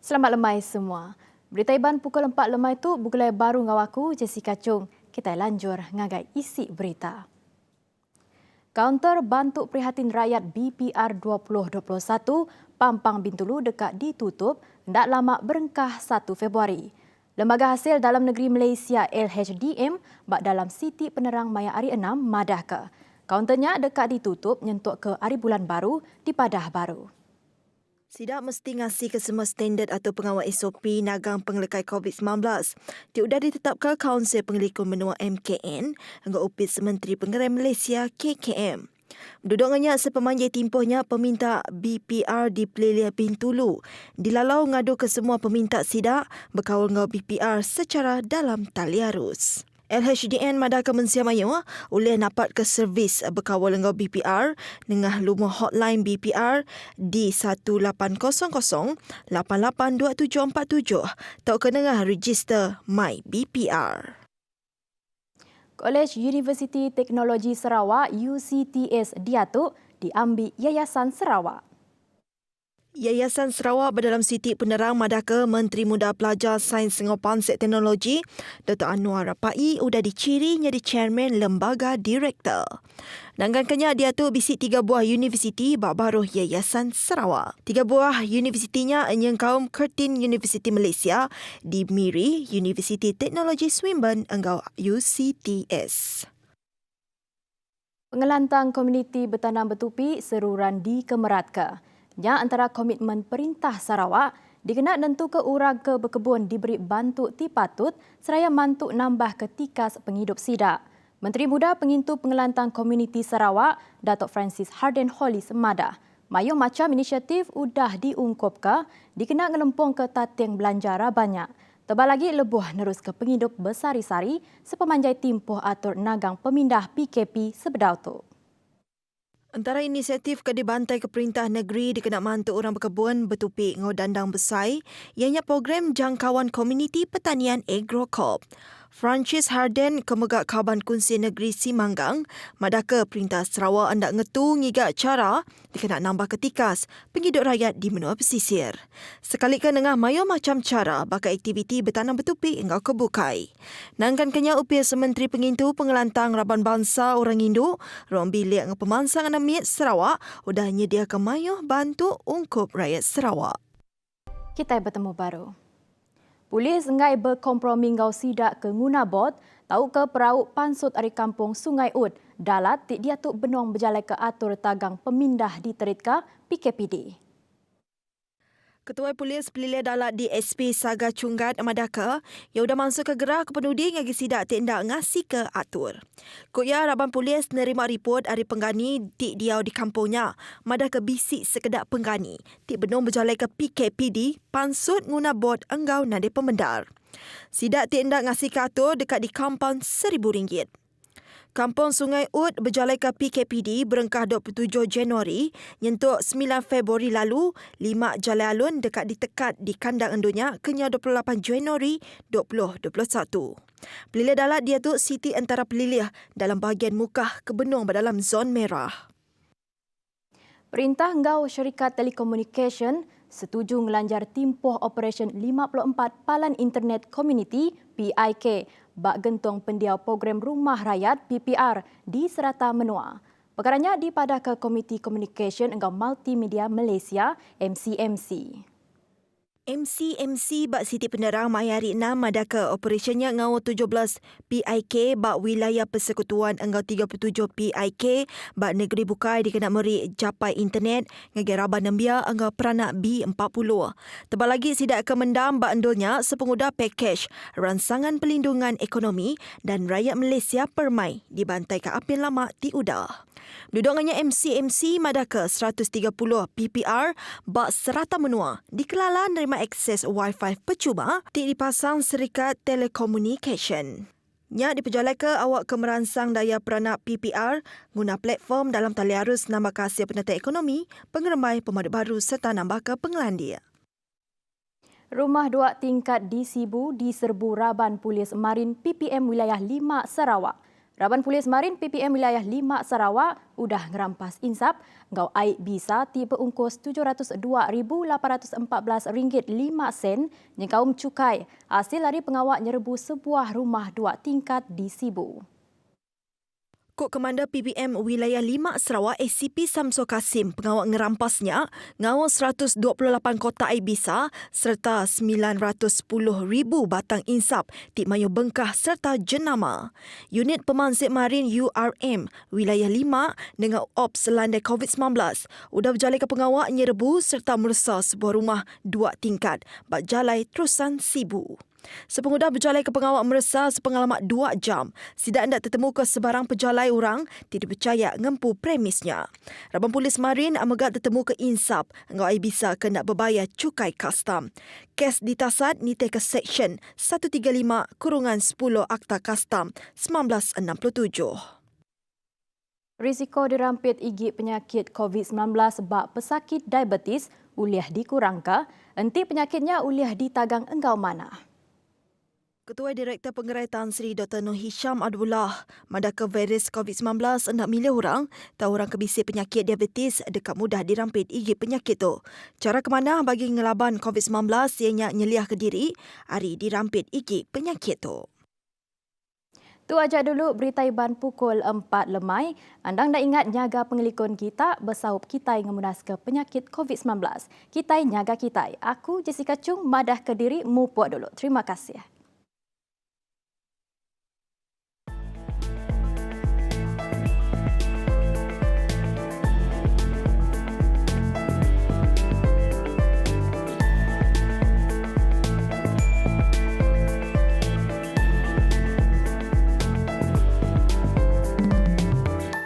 Selamat lemai semua. Berita Iban pukul 4 lemai tu bukulai baru ngau aku Jessica Chung. Kita lanjur ngagai isi berita. Kaunter Bantu Prihatin Rakyat BPR 2021 Pampang Bintulu dekat ditutup hendak lama berengkah 1 Februari. Lembaga Hasil Dalam Negeri Malaysia LHDM bak dalam Siti Penerang Maya Hari 6 madah ke. Kaunternya dekat ditutup nyentuk ke Hari Bulan Baru di Padah Baru. Sidak mesti ngasih ke semua standard atau pengawal SOP nagang pengelekai COVID-19. Dia sudah ditetapkan Kaunsil Pengelikun Menua MKN hingga Opis Menteri Pengerai Malaysia KKM. Duduknya sepemanjai timpuhnya peminta BPR di Pelilih Bintulu. Dilalau ngadu ke semua peminta sidak berkawal ngau BPR secara dalam tali arus. LHDN madaka mensiamayu oleh dapat ke servis berkawal dengan BPR dengan lumah hotline BPR di 1800882747 atau kena register My BPR. Kolej Universiti Teknologi Sarawak UCTS diatuk diambil Yayasan Sarawak. Yayasan Sarawak berdalam Siti Penerang madaka Menteri Muda Pelajar Sains dengan Pansek Teknologi Dr. Anwar Rapai sudah diciri jadi chairman lembaga direktor. Nanggankannya dia tu bisik 3 buah universiti bak baru Yayasan Sarawak. 3 buah universitinya yang kaum Curtin University Malaysia di Miri Universiti Teknologi Swinburne engkau UCTS. Pengelantang komuniti bertanam bertupi seruran di Kemeratka. Yang antara komitmen Perintah Sarawak dikena nentu ke urang ke berkebun diberi bantu tipatut seraya mantuk nambah ketikas penghidup sidak. Menteri Muda Pengintu Pengelantang Komuniti Sarawak, Datuk Francis Harden Holly semadah. Mayuh macam inisiatif udah diungkup ke dikena ngelempung ke tateng belanjara banyak. Tebal lagi lebuh nerus ke penghidup bersari-sari sepemanjai timpuh atur nagang pemindah PKP sebedau tu. Antara inisiatif ke dibantai ke Perintah Negeri dikena mantuk orang berkebun bertupik ngau dandang besai, ianya program jangkauan komuniti pertanian AgroCorp. Francis Harden Kemegak Kaban Kunsi Negeri Simanggang, madaka Perintah Sarawak hendak ngetu ngigak cara dikena nambah ketikas penghidup rakyat di menua pesisir. Sekalikan dengan mayo macam cara bakal aktiviti bertanam bertupik engkau kebukai. Nangkan kenya upis Menteri Pengintu Pengelantang Raban Bangsa Orang Hindu, ruang bilik pemansang Anamit Sarawak sudah nyediakan mayo bantu ungkup rakyat Sarawak. Kita bertemu baru. Polis engai berkompromi ngau sidak ke Ngunabot, tahu ke perahu pansut ari kampung Sungai Ud, dalat tik dia tu benong berjalan ke atur tagang pemindah di teritka PKPD. Ketua Polis Pelilih Dalat di SP Saga Cunggat Madaka yang sudah masuk ke gerak ke penudi ngagi sidak tindak ngasih ke atur. Kuya Raban Polis nerima report dari penggani tik diau di kampungnya. Madaka bisik sekedar penggani. Tik benong berjalan ke PKPD pansut nguna bot enggau nade pemendar. Sidak tindak ngasih ke atur dekat di kampung RM1,000. Kampung Sungai Ud berjalan ke PKPD berengkah 27 Januari, nyentuk 9 Februari lalu, 5 Jalan Alun dekat ditekat di kandang endunya kenya 28 Januari 2021. Pelilih dalat dia tu Siti antara pelilih dalam bahagian mukah kebenung berdalam zon merah. Perintah ngau syarikat telekomunikasi setuju ngelanjar timpuh operasi 54 palan internet community PIK bak gentong pendiau program Rumah Rakyat PPR di Serata Menua. Perkaranya dipadah ke Komiti Komunikasi engkau Multimedia Malaysia MCMC. MCMC bak Siti Penerang Maya Hari 6 madaka operasinya ngau 17 PIK bak wilayah persekutuan engkau 37 PIK bak negeri bukai dikena meri japai internet ngagi Raban Nembia engkau peranak B40. Tebal lagi sidak kemendam bak endulnya sepenguda pakej ransangan pelindungan ekonomi dan rakyat Malaysia permai dibantai ke apian lama di udah. Duduknya MCMC madaka 130 PPR bak Serata Menua dikelala nerima akses Wi-Fi percuma tik dipasang Serikat Telekomunikasi. Nya diperjalan ke awak ke merangsang daya peranak PPR guna platform dalam tali arus nambah ke hasil penata ekonomi, pengeremai pemadu baru serta nambah ke pengelandia. Rumah 2 tingkat di Sibu diserbu Raban Polis Marin PPM Wilayah 5 Sarawak. Raban Polis Marin PPM Wilayah 5 Sarawak udah ngerampas insap ngau air bisa tiba ungkus RM702,814.5 yang kaum cukai hasil lari pengawal nyerbu sebuah rumah 2 tingkat di Sibu. Kod Komander PPM Wilayah 5 Sarawak ACP Samsul Kasim pengawal ngerampasnya ngawal 128 kotak air bisa serta 910,000 batang insap di Mayu Bengkah serta jenama. Unit Pemansip Marin URM Wilayah 5 dengan Ops Landai COVID-19 udah berjalai ke pengawal nyerbu serta meresah sebuah rumah 2 tingkat bak jalai terusan Sibu. Sepengudah berjalai ke pengawal meresah sepengalamat 2 jam. Sidak hendak tertemu ke sebarang pejalai orang tidak percaya ngempu premisnya. Raban Polis Marin amegat tertemu ke insap engau ai bisa kena berbayar cukai custom. Kes ditasad nitih ke Seksyen 135-10 Akta Custom 1967. Risiko dirampit igit penyakit COVID-19 bak pesakit diabetes uliah dikurangkan, enti penyakitnya uliah ditagang engkau mana. Ketua Direktur Pengerai Tan Sri Dr. Nur Hisham Abdullah madaka virus COVID-19 hendak milih orang tahu orang kebisik penyakit diabetes dekat mudah dirampit igit penyakit tu. Cara ke mana bagi ngelaban COVID-19 ianya nyeliah ke diri hari dirampit igit penyakit tu. Tu aja dulu berita Iban pukul 4 lemai. Andang dah ingat nyaga pengelikun kita bersaup kita yang memunas ke penyakit COVID-19. Kita nyaga kita. Aku Jessica Chung madah ke diri mu puak dulu. Terima kasih.